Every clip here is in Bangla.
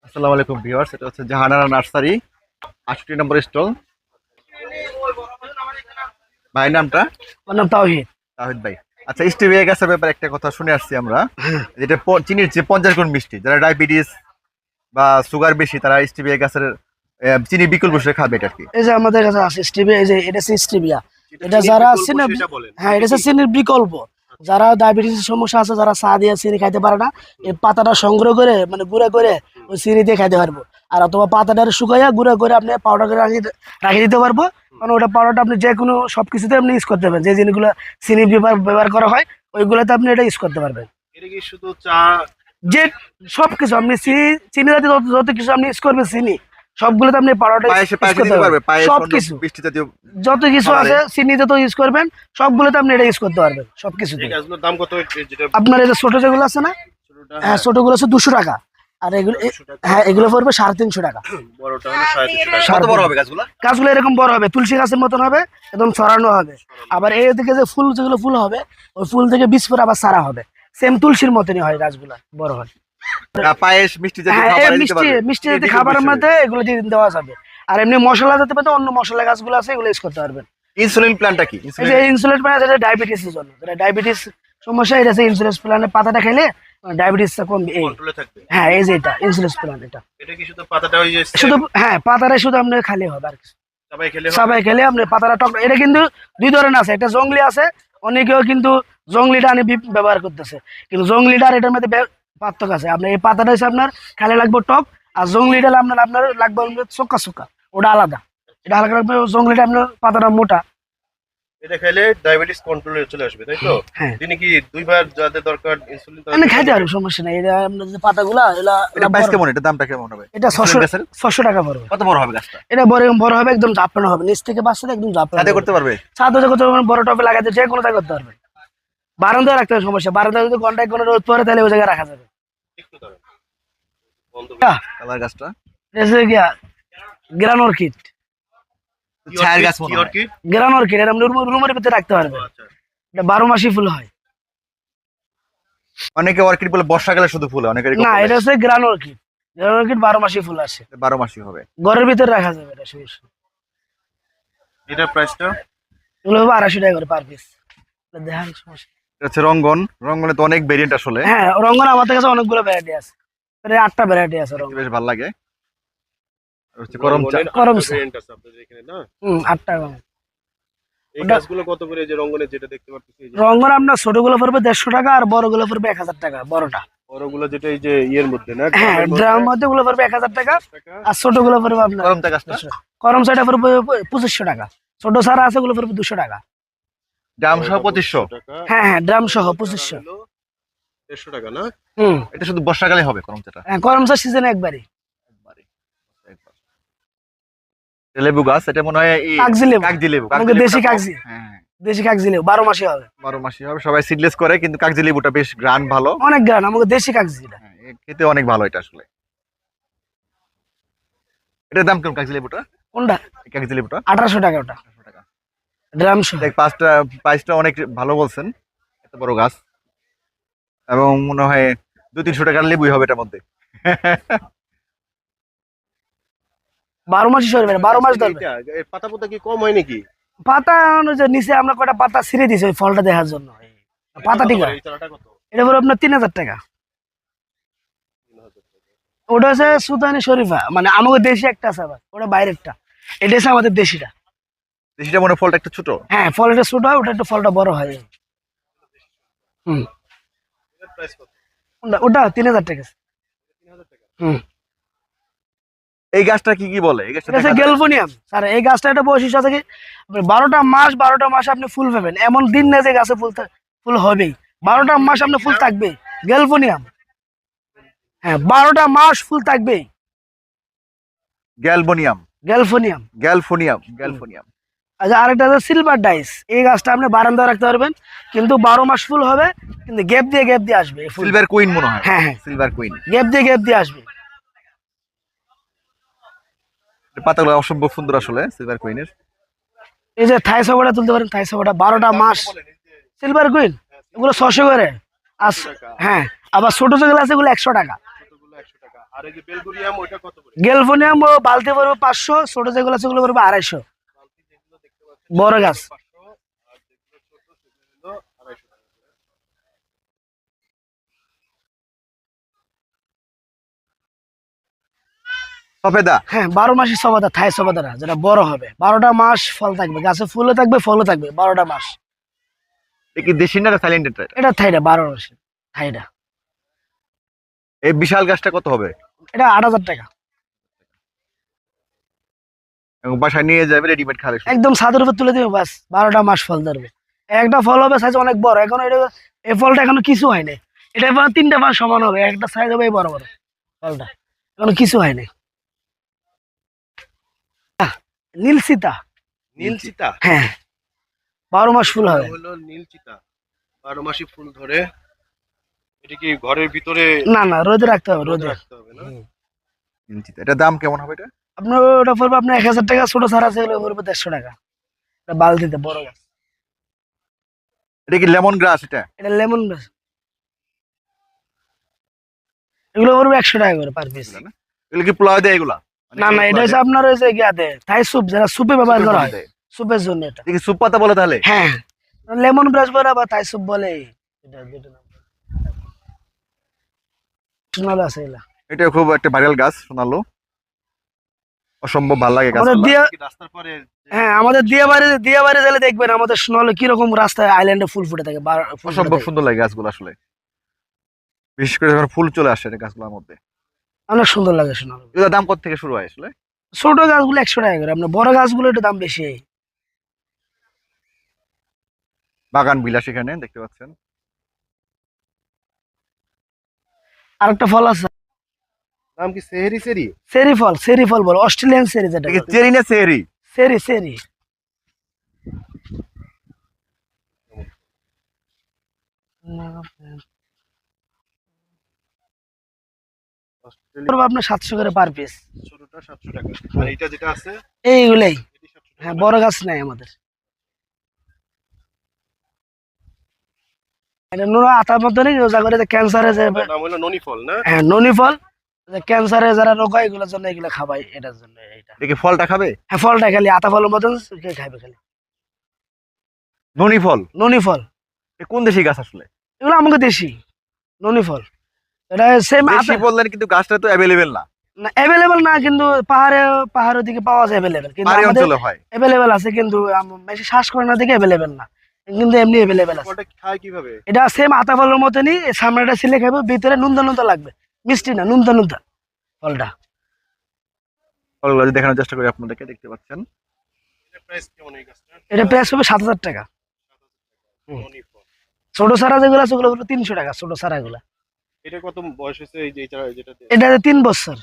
আসসালামু আলাইকুম ভিউয়ার্স, এটা হচ্ছে জাহানারা নার্সারি 68 নম্বর স্টল। ভাই নামটা? আমার নাম তাওহিদ। তাহিদ ভাই। আচ্ছা, স্টিভিয়া গাছের ব্যাপারে একটা কথা শুনে আসছি আমরা, যেটা চিনির যে 50 গুণ মিষ্টি, যারা ডায়াবেটিস বা সুগার বেশি তারা স্টিভিয়া গাছের চিনি বিকল্প হিসেবে খাবে এটা কি? এই যে আমাদের কাছে আছে স্টিভিয়া, এই যে এটা হচ্ছে স্টিভিয়া। এটা যারা আছে না, হ্যাঁ এটা হচ্ছে চিনির বিকল্প। যারা ডায়াবেটিসের সমস্যা আছে, যারা চা দিয়ে চিনি খাইতে পারে না, এই পাতাটা সংগ্রহ করে মানে গুঁড়া করে ওই চিনি দিয়ে খাইতে পারবো। আর অথবা পাতাটা শুকাইয়া গুঁড়া করে আপনি পাউডার করে রাখি দিতে পারবো। কারণ ওটা পাউডারটা আপনি যে কোনো সবকিছুতে আপনি ইউজ করতে পারবেন। যে জিনিসগুলো চিনি ব্যবহার করা হয় ওইগুলোতে আপনি এটা ইউজ করতে পারবেন। এটা কি শুধু চা? যে সবকিছু আপনি চিনি জাতীয় যত কিছু আপনি ইউজ করবেন, চিনি সবগুলোতে আপনি পাউডারটা ইউজ করতে পারবেন। সবকিছু মিষ্টি জাতীয় যত কিছু আছে চিনিতে তো ইউজ করবেন, সবগুলোতে আপনি এটা ইউজ করতে পারবেন সবকিছুতে। এই গাছগুলোর দাম কত? যেটা আপনার এই যে ছোট যেগুলো আছে না, ছোটটা, হ্যাঁ ছোটগুলো আছে 200 টাকা। আর এগুলো হ্যাঁ এগুলো পড়বে 350 টাকা। বড়টা হলো 350 টাকা। কত বড় হবে গাছগুলো? গাছগুলো এরকম বড় হবে, তুলসী গাছের মতন হবে, একদম ছড়ানো হবে। আবার এই দিকে যে ফুল, যেগুলো ফুল হবে ওই ফুল থেকে বীজ পরে আবার সারা হবে। সেম তুলসীর মতনই হয় গাছগুলা, বড় হয়। পায়েস মিষ্টি জাতীয় হ্যাঁ খাবার দিতে মিষ্টি পারবে? মিষ্টি জাতীয় খাবারের মধ্যে এগুলো দিয়ে দেওয়া যাবে। আর এমনি মশলা জাতীয় মধ্যে অন্য মশলা গাছগুলো আছে, এগুলো ইউজ করতে পারবেন। ইনসুলিন প্ল্যান্টটা কি? এই যে ইনসুলিন মানে যেটা ডায়াবেটিসের জন্য, যেটা ডায়াবেটিস সমস্যা, এটা আছে ইনসুলিন প্ল্যানের পাতাটা খেলে ডায়াবেটিসটা কমবে। এই কন্ট্রোলে থাকবে। হ্যাঁ এই যে এটা ইনসুলিন প্ল্যান, এটা এটা কি শুধু পাতাটা ওই যে শুধু হ্যাঁ পাতাটা শুধু আপনার খালি হবে, আর কিছু সবাই খেলে সবাই খেলে আপনি পাতাটা টক। এটা কিন্তু দুই ধরনের আছে, একটা জংলি আছে, অনেকেও কিন্তু জংলিটা আনে ব্যবহার করতেছে, কিন্তু জংলিটা আর এটার মধ্যে পার্থক্য আছে। আপনার এই পাতাটা হচ্ছে আপনার খালি লাগবে টক, আর জংলিটা আপনার আপনার লাগবে চোক্কা চোক্কা, ওটা আলাদা। এটা হালকা লাগবে, জংলিটা আপনার পাতাটা মোটা। এটা খেলে ডায়াবেটিস কন্ট্রোলে চলে আসবে, তাই তো? হ্যাঁ দিনে কি দুইবার যাদের দরকার ইনসুলিন আপনি খাইতে পারবেন, সমস্যা নেই। এটা আপনার যে পাতাগুলা এটা প্রাইস কেমন? এটা দামটা কেমন হবে? এটা ইনসুলিন গাছের 600 টাকা পড়বে। কত বড় হবে গাছটা? এটা বড় বড় হবে, একদম ঝাপড়ানো হবে, নিচ থেকে বাচ্চাটা একদম ঝাপড়ানো সাথে করতে পারবে? ছাদে করতে পারবেন, বড় টবে লাগাতে যে কোনো জায়গায় করতে পারবেন। বারান্দায় রাখতে হবে, সমস্যা। বারান্দায় যদি ঘন্টায় কোনো রোদ পড়ে তাহলে ওই জায়গায় রাখা যাবে। একটু দাঁড়ান বন্ধ। কালার গাছটা গ্রান অর্কিড, ছায়ের গাছ মনে কি হয়। অর্কিড? গ্রান অর্কিড এটা আপনি রুমের ভিতরে রাখতে পারবেন। আচ্ছা, এটা 12 মাসই ফুল হয়। অনেকে অর্কিড বলে বর্ষাকালে শুধু ফুল হয়, অনেকে না এটা হচ্ছে গ্রান অর্কিড। গ্রান অর্কিড 12 মাসই ফুল আসে, 12 মাসই হবে। ঘরের ভিতরে রাখা যাবে। এটা সমস্যা। এটার প্রাইসটা? এগুলো হবে 250 টাকা করে পার পিস। দেখান সমস্যা। এটা হচ্ছে রঙ্গন। রঙ্গনে তো অনেক ভেরিয়েন্ট আসলে, হ্যাঁ রঙের আমাদের কাছে অনেকগুলো ভ্যারাইটি আছে, প্রায় 8টা ভ্যারাইটি আছে রঙ। বেশ ভালো লাগে। আর হচ্ছে করম চা। করম চা। ভেরিয়েন্ট আছে আপনাদের এখানে না? 8টা রঙ। এই গাছগুলো কত করে? এই যে রঙ্গনের যেটা দেখতে পাচ্ছি, এই যে রঙের আপনার ছোটগুলো পড়বে 150 টাকা, আর বড়গুলো পড়বে 1000 টাকা। বড়টা বড়গুলো যেটা এই যে ইয়ের মধ্যে না, হ্যাঁ ড্রামের মধ্যে গুলো পড়বে 1000 টাকা, আর ছোটগুলো পড়বে আপনার করম চা গাছটা করম চাটা পড়বে 2500 টাকা। ছোট সারা আছে গুলো পড়বে 200 টাকা। দাম সহ 2500। টাকা। হ্যাঁ হ্যাঁ ড্রাম সহ 2500। 150 টাকা না? এটা শুধু বর্ষাকালে হবে করম চাটা। হ্যাঁ করম চা সিজনে একবারই। একবার। লেবু গাছ, এটা মনে হয় এই কাগজি লেবু, কাগজি লেবু। আমাদের দেশি কাগজি। হ্যাঁ, দেশি কাগজি লেবু 12 মাসই হবে। 12 মাসই হবে। সবাই সিডলেস করে, কিন্তু কাগজি লেবুটা বেশ গ্রান ভালো। অনেক গ্রান, আমাদের দেশি কাগজি। হ্যাঁ, খেতে অনেক ভালো এটা আসলে। এটার দাম কেমন কাগজি লেবুটা? কোনটা? এই কাগজি লেবুটা 1800 টাকা ওটা, 800 টাকা। ড্রাম সহ। দেখ প্রাইসটা অনেক ভালো বলছেন, এত বড় গাছ, এবং মনে হয় 200-300 টাকার লেবুই হবে এটার মধ্যে। 12 মাসই সরবে, 12 মাস ধরবে। এর পাতা পোতা কি কম হয় নাকি? পাতা অনুযায়ী নিচে আমরা কয়টা পাতা ছিঁড়ে দিছি ওই ফলটা দেখার জন্য। পাতা ঠিক এই চারাটা কত? এটা পরে আপনার 3000 টাকা। ওটা হচ্ছে সুলতানি শরীফা, মানে আমাদের দেশি একটা আছে, আবার ওটা বাইরেরটা। এটা হচ্ছে আমাদের দেশিটা। দেশিটা মনে হয় ফলটা একটু ছোট। হ্যাঁ ফলটা ছোট হয়, ওটা একটু ফলটা বড় হয়। হুম এটার প্রাইস কত? ওটা 3000 টাকা। 3000 টাকা। হুম এই গাছটা কি কি বলে? এই গাছটা এটা হচ্ছে গেলফোনিয়াম স্যার। এই গাছটা একটা বৈশিষ্ট্য আছে কি, 12টা মাস আপনি ফুল পাবেন, এমন দিন নেই যে গাছে ফুল হবেই। 12টা মাস আপনি ফুল থাকবে। গেলফোনিয়াম, হ্যাঁ 12টা মাস ফুল থাকবে। গ্যালবোনিয়াম। গ্যালফোনিয়াম। গ্যালফোনিয়াম। আচ্ছা আরেকটা আছে সিলভার ডাইস। এই গাছটা আপনি বারান্দায় রাখতে পারবেন, কিন্তু 12 মাস ফুল হবে, কিন্তু গ্যাপ দিয়ে আসবে এই ফুল। সিলভার কুইন মনে হয়। হ্যাঁ হ্যাঁ সিলভার কুইন। গ্যাপ দিয়ে আসবে। পাতাগুলো অসম্ভব সুন্দর আসলে সিলভার কুইনের। এই যে থাই সবাটা তুলতে পারেন, থাই সবাটা 12টা মাস। সিলভার কুইন এগুলো 600 করে। আর হ্যাঁ আবার ছোট যেগুলো আছে এগুলো 100 টাকা। ছোটগুলো 100 টাকা। আর এই যে বেলগুরিয়াম ওইটা কত করে? গেলফোনিয়াম বালতি পড়বে 500, ছোট যেগুলো আছে সেগুলো পড়বে 250। বালতি যেগুলো দেখতে পাচ্ছেন বড় গাছ 500, আর যেগুলো ছোট সেগুলো হলো 250 টাকা করে। সফেদা। হ্যাঁ 12 মাসি সবাদা, থাই সবাদারা যেটা বড় হবে, 12টা মাস ফল থাকবে, গাছে ফুলও থাকবে ফলও থাকবে 12টা মাস। এটা কি দেশি না সাইলেন্ট এটা? এটা থাইটা 12 মাসি থাইটা। এই বিশাল গাছটা কত হবে? এটা 8,000 টাকা। এবং বাসায় নিয়ে যাবে রেডিমেড খাবে শুধু। একদম ছাদের উপর তুলে দিবে, বাস 12টা মাস ফল ধরবে। একটা ফল হবে সাইজ অনেক বড়, এখন এটা এই ফলটা এখনো কিছু হয়নি, এটা এবার 3টা মাস সমান হবে, একটা সাইজ হবে এই বড় বড় ফলটা, এখনো কিছু হয়নি। নীল সীতা। নীল চিতা। হ্যাঁ 12 মাস ফুল হবে। হলো নীল চিতা, 12 মাসি ফুল ধরে। এটা কি ঘরের ভিতরে না না, রোদে রাখতে হবে, রোদে। রাখতে হবে না? এটার দাম কেমন হবে এটা? আপনার ওটা পড়বে আপনার 1000 টাকা, ছোট সারা আছে এগুলো পড়বে 150 টাকা। এটা বালতিতে বড় গাছ। এটা কি লেমন গ্রাস এটা? এটা লেমন গাছ, এগুলো পড়বে 100 টাকা করে পার পিস। এগুলা না? এগুলো কি পোলাও দেয় এগুলা? মানে না না, এটা হচ্ছে আপনার ওই যে গিয়াতে থাই স্যুপ, যারা স্যুপে ব্যবহার করা হয়, স্যুপের জন্য এটা। দেখি সুপ পাতা বলে তাহলে। হ্যাঁ লেমন ব্রাশ বলে বা থাই স্যুপ বলে, এটা দুটো নাম শোনালো আছে এগুলা। এটা খুব একটা ভাইরাল গাছ সোনালো, অসম্ভব ভালো লাগে গাছ। আমাদের দিয়ে, কি রাস্তার পরে হ্যাঁ আমাদের দিয়ে বাড়ি গেলে দেখবেন আমাদের শোনালো কিরকম রাস্তায় আইল্যান্ডে ফুল ফুটে থাকে, ফুল ফুটে অসম্ভব থাকে। সুন্দর লাগে গাছগুলো আসলে, বিশেষ করে যখন ফুল চলে আসে এই গাছগুলোর মধ্যে। অনেক সুন্দর লাগে শোনালো। এগুলোর দাম কত থেকে শুরু হয় আসলে? ছোট গাছগুলো 100 টাকা করে, আপনার বড় গাছগুলো একটু দাম বেশি। বাগান বিলাস এখানে দেখতে পাচ্ছেন। আরেকটা ফল আছে, নাম কি সেহেরি সেরি? চেরি ফল বলে, অস্ট্রেলিয়ান চেরি যেটা দেখি চেরি না চেরি? চেরি। অস্ট্রেলিয়া আপনার 700 করে পার পিস। ছোটটা 700 টাকা। আর এটা যেটা আছে এইগুলাই। এটি 700 টাকা। হ্যাঁ বড় গাছ নাই আমাদের। এটা নুনো আতার মধ্যে নেই, রোজা করে ক্যান্সারে যে, এটার নাম হলো ননি ফল না? হ্যাঁ ননি ফল, ক্যান্সারে যারা রোগ হয় এগুলোর জন্য এগুলো খাবাই, এটার জন্য এটা। দেখি ফলটা খাবে? হ্যাঁ ফলটা খালি আতা ফলের মতন খাবে খালি। ননি ফল? ননি ফল এ কোন দেশি গাছ আসলে? এগুলো আমাকে দেশি ননি ফল। এটা সেম দেশি বললেন কিন্তু গাছটা তো অ্যাভেলেবেল না, না, অ্যাভেলেবেল না, কিন্তু পাহাড়ের দিকে পাওয়া যায় অ্যাভেলেবেল, কিন্তু পাহাড়ি আমাদের অঞ্চলে হয়। অ্যাভেলেবেল আছে, কিন্তু বেশি শ্বাস করে না দিকে অ্যাভেলেবেল না, কিন্তু এমনি অ্যাভেলেবেল আছে। ফলটা খায় কিভাবে? এটা সেম আতা ফলের মতনই, সামনেটা ছিলে খাবে, ভিতরে নুনতা নুনতা লাগবে, মিষ্টি না, নুনতা নুনতা ফলটা। ফলগুলো যদি দেখানোর চেষ্টা করি আপনাদেরকে, দেখতে পাচ্ছেন। এটা প্রাইস কেমন এই গাছটা? এটা প্রাইস হবে 7,000 টাকা। হুম। ননি ফল। ছোট সারা যেগুলো আছে ওগুলো হলো 300 টাকা, ছোট সারা গুলা। এটা কত বয়স হয়েছে এই যে যেটাতে? এটা 3 বছর।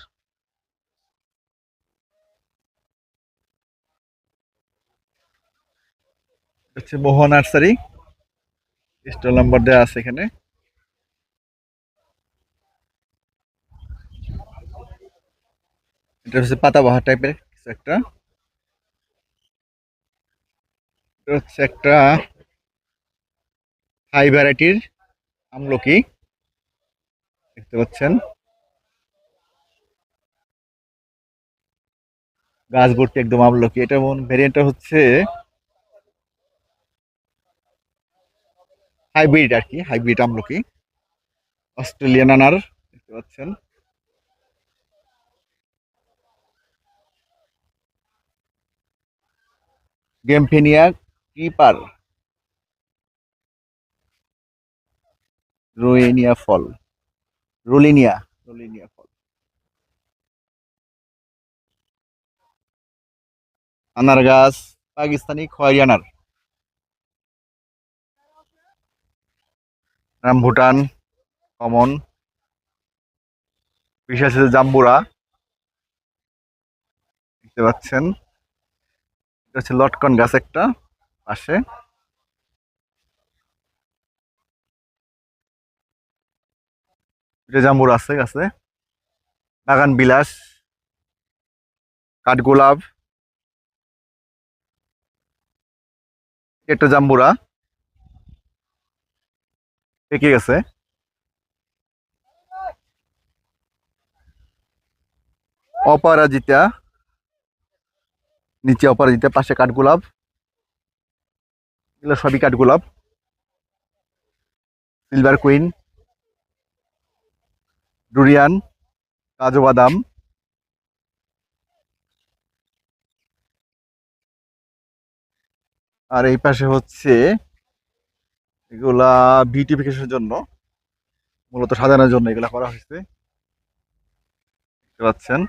হচ্ছে মোহন নার্সারি, স্টল নাম্বার দেওয়া আছে এখানে। এটা হচ্ছে পাতাবাহার টাইপের কিছু একটা, এটা হচ্ছে একটা হাই ভ্যারাইটির আমলকি, দেখতে পাচ্ছেন। গাছ ভর্তি একদম আমলকি। এটা ভ্যারিয়েন্টটা হচ্ছে হাইব্রিড আর কি, হাইব্রিড আমলকি, অস্ট্রেলিয়ান আনার, দেখতে পাচ্ছেন। গেমফেনিয়া ক্রিপার, রোয়েনিয়া ফল, রোলিনিয়া ফল। আনার গাছ পাকিস্তানি খয়েরি আনার, ভুটান কমন, বিশেষ আছে জাম্বুরা, দেখতে পাচ্ছেন। এটা হচ্ছে লটকন গাছ একটা পাশে। এটা জাম্বুরা আছে গাছে। বাগান বিলাস, কাঠগোলাপ, একটা জাম্বুরা পেকে গেছে। অপরাজিতা, নিচে অপরাজিতা, পাশে কাঠগোলাপ, এগুলো সবই কাঠগোলাপ। সিলভার কুইন, ডুরিয়ান, কাজু বাদাম, আর এই পাশে হচ্ছে এগুলা বিউটিফিকেশনের জন্য, মূলত সাজানোর জন্য এগুলা করা হয়েছে, দেখতে পাচ্ছেন।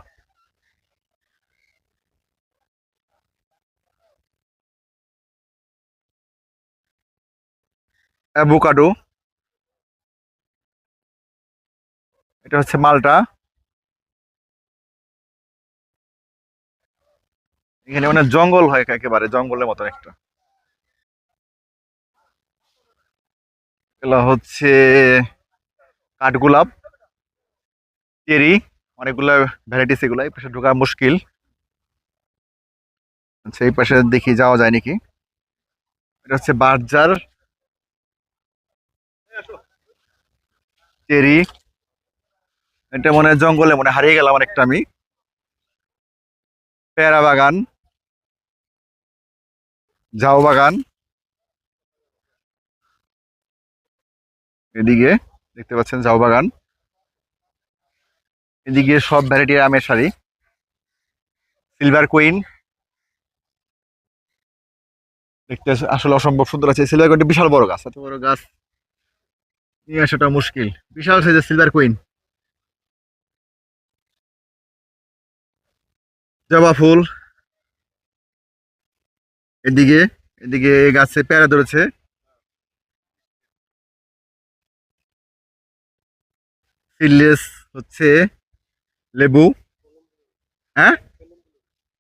অ্যাভোকাডো, এটা হচ্ছে মালটা। এখানে মানে জঙ্গল হয়, একেবারে জঙ্গলের মতন একটা। এগুলা হচ্ছে কাঠগোলাপ, চেরি, অনেকগুলা ভ্যারাইটিস, এগুলা এই পাশে ঢোকা মুশকিল। আচ্ছা, এই পাশে দেখি যাওয়া যায় নাকি। এটা হচ্ছে বার্জার, চেরি, এটা মনে হয় জঙ্গলে মনে হয় হারিয়ে গেলাম অনেকটা আমি। পেয়ারা বাগান, ঝাউ বাগান, এদিকে দেখতে পাচ্ছেন ঝাউ বাগান, এদিকে সব ভ্যারাইটির আমের সারি। সিলভার কুইন, দেখতে আসলে অসম্ভব সুন্দর আছে। সিলভার কুইনটা বিশাল বড় গাছ, এত বড় গাছ নিয়ে আসাটা মুশকিল। বিশাল সাইজের সিলভার কুইন। জবা ফুল, এদিকে এদিকে গাছে পেয়ারা ধরেছে। সিডলেস হচ্ছে লেবু। হ্যাঁ,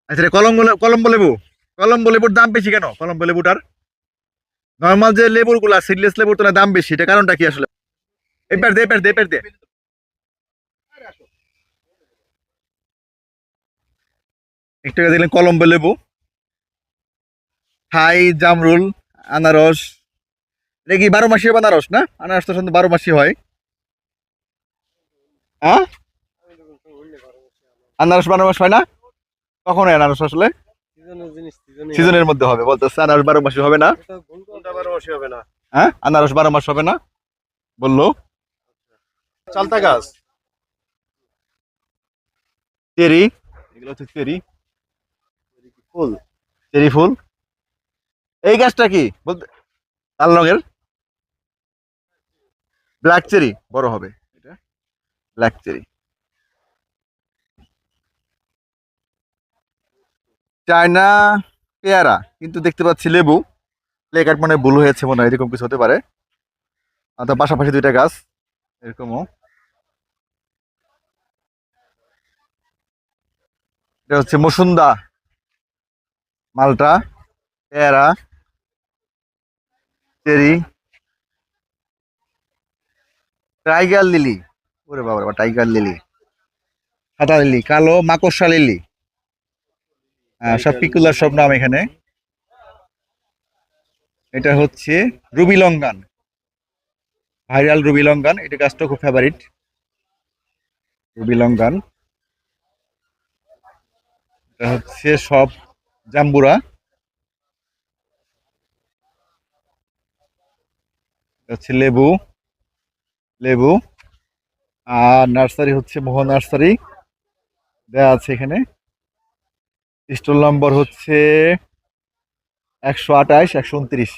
আচ্ছা, এটা কলম্বো লেবু। কলম্বো লেবুর দাম বেশি কেন? কলম্বো লেবুটার নর্মাল যে লেবুর গুলা, সিডলেস লেবুর তোলা দাম বেশি, এটা কারণটা কি আসলে? এবার দে, এবার দে, এবার দে। একটু আগে দেখলেন কলম্বো লেবু, থাই, জামরুল, আনারস। এটা কি 12 মাসি আনারস না? আনারস তো শুধু 12 মাসি হয়। হ্যাঁ, আনারস 12 মাস হয় না? কখন হয় আনারস আসলে? সিজনের মধ্যে হবে বলতেছে, আনারস 12 মাসি হবে না। কোনটা 12 মাসি হবে না? হ্যাঁ, আনারস 12 মাস হবে না বললো। চালতা গাছ, চেরি, এগুলো হচ্ছে চেরি, ফুল। চেরি ফুল। এই গাছটা কি বলতে? লাল রঙের ব্ল্যাক চেরি, বড় হবে এটা, ব্ল্যাক চেরি। চায়না পেয়ারা, কিন্তু দেখতে পাচ্ছি লেবু। প্লেকার্ড মনে হয় ভুল হয়েছে, মনে হয় এরকম কিছু হতে পারে। আর তার পাশাপাশি দুইটা গাছ এরকমও। এটা হচ্ছে মসুন্দা, মালটা, পেয়ারা, চেরি, টাইগার লিলি। ওরে বাবা, টাইগার লিলি, সাদা লিলি, কালো মাকড়সা লিলি। সব পিকুলার সব নাম এখানে। এটা হচ্ছে Ruby longan, viral Ruby longan, এটা গাছটা খুব ফেভারিট, রুবি লঙ্গান। এটা হচ্ছে সব জাম্বুরা। এটা হচ্ছে লেবু, লেবু। আর নার্সারি হচ্ছে মোহন নার্সারি, দেওয়া আছে এখানে। স্টল নম্বর হচ্ছে 128, 129।